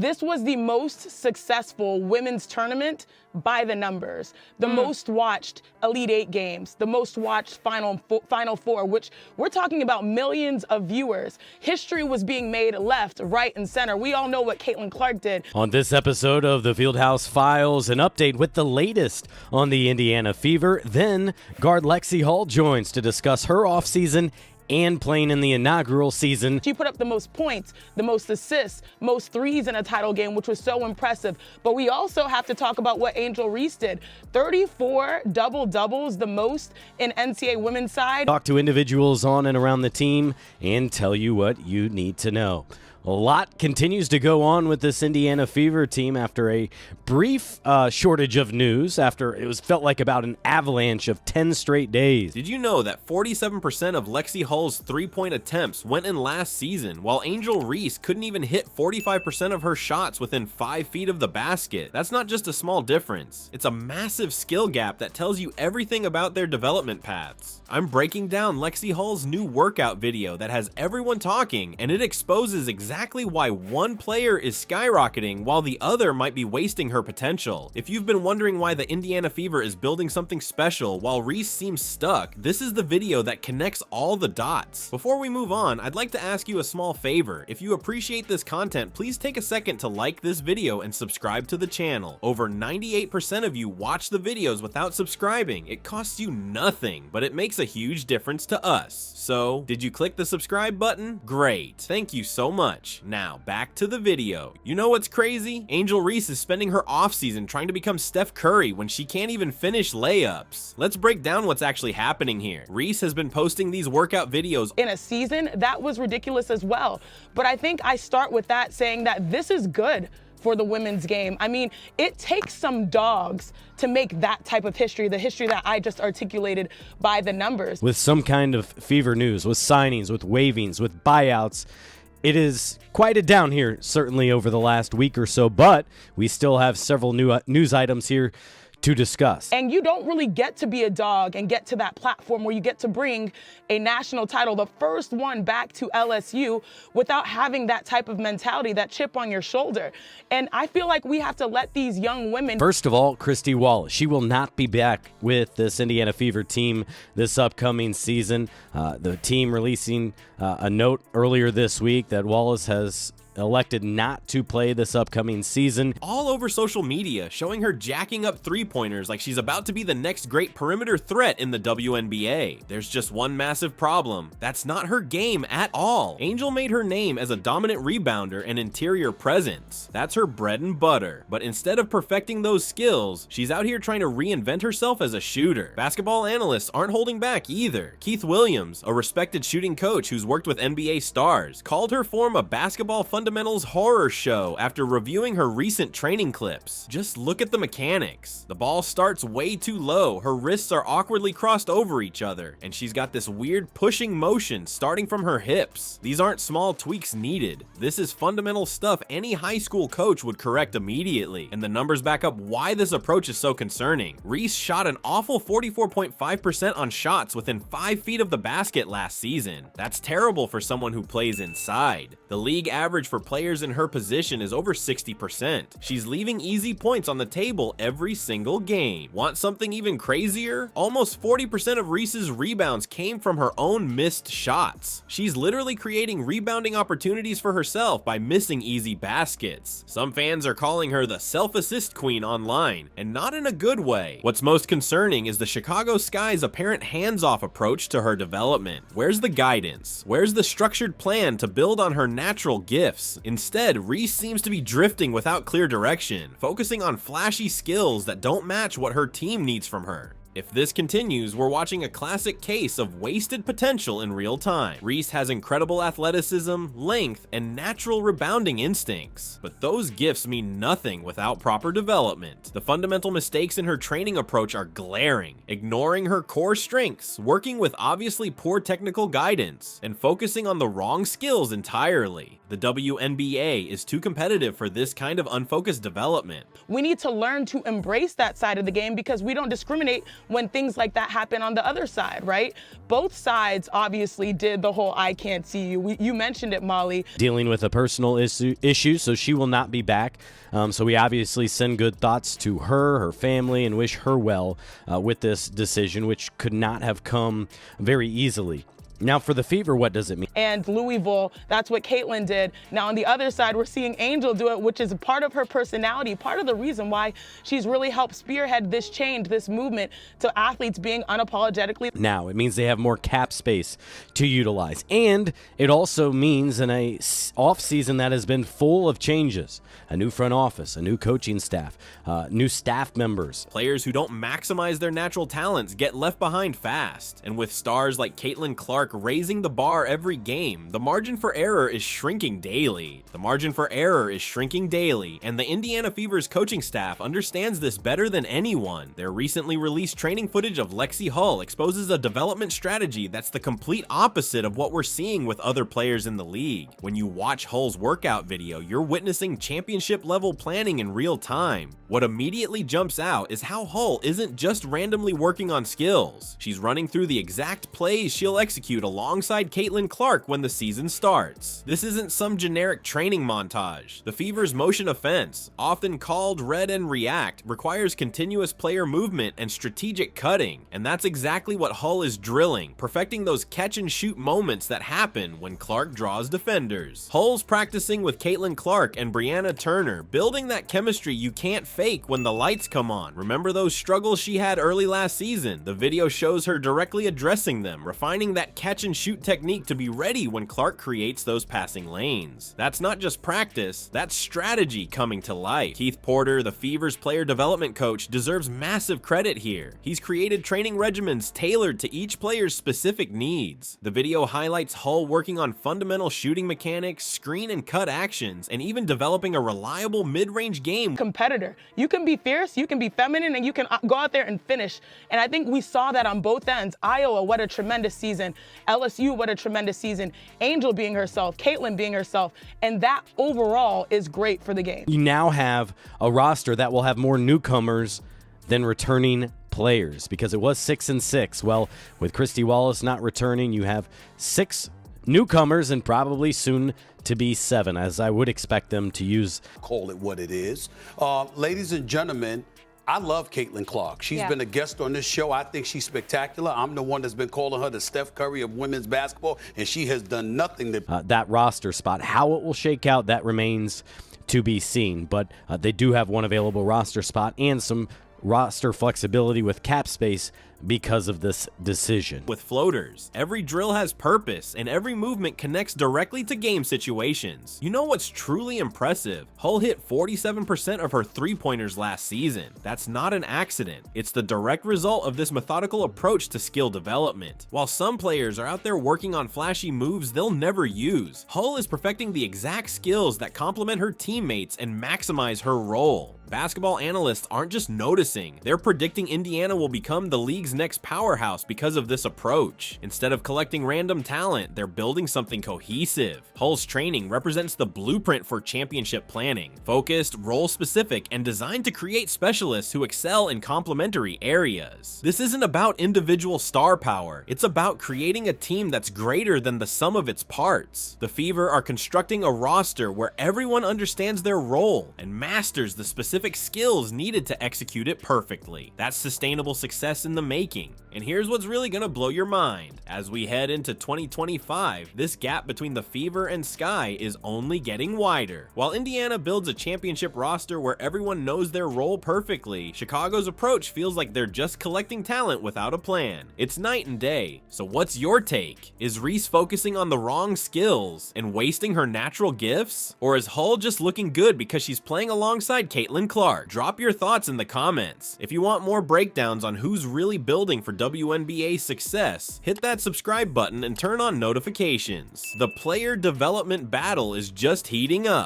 this was the most successful women's tournament by the numbers. The most watched Elite Eight games, the most watched Final Four, which we're talking about millions of viewers. History was being made left, right, and center. We all know what Caitlin Clark did. On this episode of the Fieldhouse Files, an update with the latest on the Indiana Fever. Then guard Lexie Hull joins to discuss her offseason and playing in the inaugural season. She put up the most points, the most assists, most threes in a title game, which was so impressive. But we also have to talk about what Angel Reese did. 34 double-doubles, the most in NCAA women's side. Talk to individuals on and around the team and tell you what you need to know. A lot continues to go on with this Indiana Fever team after a brief shortage of news, after it felt like about an avalanche of 10 straight days. Did you know that 47% of Lexie Hull's three-point attempts went in last season, while Angel Reese couldn't even hit 45% of her shots within 5 feet of the basket? That's not just a small difference. It's a massive skill gap that tells you everything about their development paths. I'm breaking down Lexie Hull's new workout video that has everyone talking, and it exposes exactly why one player is skyrocketing while the other might be wasting her potential. If you've been wondering why the Indiana Fever is building something special while Reese seems stuck, this is the video that connects all the dots. Before we move on, I'd like to ask you a small favor. If you appreciate this content, please take a second to like this video and subscribe to the channel. Over 98% of you watch the videos without subscribing. It costs you nothing, but it makes a huge difference to us. So, did you click the subscribe button? Great. Thank you so much. Now, back to the video. You know what's crazy? Angel Reese is spending her offseason trying to become Steph Curry when she can't even finish layups. Let's break down what's actually happening here. Reese has been posting these workout videos in a season. That was ridiculous as well. But I think I start with that saying that this is good for the women's game. I mean, it takes some dogs to make that type of history, the history that I just articulated by the numbers. With some kind of Fever news, with signings, with waivings, with buyouts, it is quite a down here, certainly over the last week or so, but we still have several new news items here to discuss. And you don't really get to be a dog and get to that platform where you get to bring a national title, the first one back to LSU, without having that type of mentality, that chip on your shoulder. And I feel like we have to let these young women. First of all, Christy Wallace. She will not be back with this Indiana Fever team this upcoming season. The team releasing a note earlier this week that Wallace has elected not to play this upcoming season. All over social media, showing her jacking up three-pointers like she's about to be the next great perimeter threat in the WNBA. There's just one massive problem. That's not her game at all. Angel made her name as a dominant rebounder and interior presence. That's her bread and butter. But instead of perfecting those skills, she's out here trying to reinvent herself as a shooter. Basketball analysts aren't holding back either. Keith Williams, a respected shooting coach who's worked with NBA stars, called her form a basketball fundamentals horror show after reviewing her recent training clips. Just look at the mechanics. The ball starts way too low, her wrists are awkwardly crossed over each other, and she's got this weird pushing motion starting from her hips. These aren't small tweaks needed. This is fundamental stuff any high school coach would correct immediately, and the numbers back up why this approach is so concerning. Reese shot an awful 44.5% on shots within 5 feet of the basket last season. That's terrible for someone who plays inside. The league average for players in her position is over 60%. She's leaving easy points on the table every single game. Want something even crazier? Almost 40% of Reese's rebounds came from her own missed shots. She's literally creating rebounding opportunities for herself by missing easy baskets. Some fans are calling her the self-assist queen online, and not in a good way. What's most concerning is the Chicago Sky's apparent hands-off approach to her development. Where's the guidance? Where's the structured plan to build on her natural gifts? Instead, Reese seems to be drifting without clear direction, focusing on flashy skills that don't match what her team needs from her. If this continues, we're watching a classic case of wasted potential in real time. Reese has incredible athleticism, length, and natural rebounding instincts, but those gifts mean nothing without proper development. The fundamental mistakes in her training approach are glaring, ignoring her core strengths, working with obviously poor technical guidance, and focusing on the wrong skills entirely. The WNBA is too competitive for this kind of unfocused development. We need to learn to embrace that side of the game because we don't discriminate when things like that happen on the other side, right? Both sides obviously did the whole "I can't see you." You mentioned it, Molly. Dealing with a personal issue, so she will not be back. So we obviously send good thoughts to her family, and wish her well with this decision, which could not have come very easily. Now, for the Fever, what does it mean? And Louisville, that's what Caitlin did. Now, on the other side, we're seeing Angel do it, which is a part of her personality, part of the reason why she's really helped spearhead this change, this movement to athletes being unapologetically. Now, it means they have more cap space to utilize. And it also means in a offseason that has been full of changes, a new front office, a new coaching staff, new staff members. Players who don't maximize their natural talents get left behind fast. And with stars like Caitlin Clark raising the bar every game, the margin for error is shrinking daily. And the Indiana Fever's coaching staff understands this better than anyone. Their recently released training footage of Lexie Hull exposes a development strategy that's the complete opposite of what we're seeing with other players in the league. When you watch Hull's workout video, you're witnessing championship level planning in real time. What immediately jumps out is how Hull isn't just randomly working on skills. She's running through the exact plays she'll execute alongside Caitlin Clark when the season starts. This isn't some generic training montage. The Fever's motion offense, often called read and react, requires continuous player movement and strategic cutting, and that's exactly what Hull is drilling, perfecting those catch and shoot moments that happen when Clark draws defenders. Hull's practicing with Caitlin Clark and Brianna Turner, building that chemistry you can't fake when the lights come on. Remember those struggles she had early last season? The video shows her directly addressing them, refining that catch and shoot technique to be ready when Clark creates those passing lanes. That's not just practice, that's strategy coming to life. Keith Porter, the Fever's player development coach, deserves massive credit here. He's created training regimens tailored to each player's specific needs. The video highlights Hull working on fundamental shooting mechanics, screen and cut actions, and even developing a reliable mid-range game. Competitor. You can be fierce, you can be feminine, and you can go out there and finish. And I think we saw that on both ends. Iowa, what a tremendous season. LSU, what a tremendous season. Angel being herself, Caitlin being herself, and that overall is great for the game. You now have a roster that will have more newcomers than returning players, because it was 6-6. Well, with Christy Wallace not returning, you have 6 newcomers and probably soon to be 7, as I would expect them to use. Call it what it is. Ladies and gentlemen, I love Caitlin Clark. She's been a guest on this show. I think she's spectacular. I'm the one that's been calling her the Steph Curry of women's basketball, and she has done nothing to... that roster spot. How it will shake out, that remains to be seen. But they do have one available roster spot and some roster flexibility with cap space because of this decision. With floaters, every drill has purpose and every movement connects directly to game situations. You know what's truly impressive? Hull hit 47% of her three-pointers last season. That's not an accident. It's the direct result of this methodical approach to skill development. While some players are out there working on flashy moves they'll never use, Hull is perfecting the exact skills that complement her teammates and maximize her role. Basketball analysts aren't just noticing, they're predicting Indiana will become the league's next powerhouse because of this approach. Instead of collecting random talent, they're building something cohesive. Hull's training represents the blueprint for championship planning, focused, role-specific, and designed to create specialists who excel in complementary areas. This isn't about individual star power, it's about creating a team that's greater than the sum of its parts. The Fever are constructing a roster where everyone understands their role and masters the specific skills needed to execute it perfectly. That's sustainable success in the making. And here's what's really gonna blow your mind. As we head into 2025, this gap between the Fever and Sky is only getting wider. While Indiana builds a championship roster where everyone knows their role perfectly, Chicago's approach feels like they're just collecting talent without a plan. It's night and day. So what's your take? Is Reese focusing on the wrong skills and wasting her natural gifts? Or is Hull just looking good because she's playing alongside Caitlin Clark? Drop your thoughts in the comments. If you want more breakdowns on who's really building for WNBA success, hit that subscribe button and turn on notifications. The player development battle is just heating up.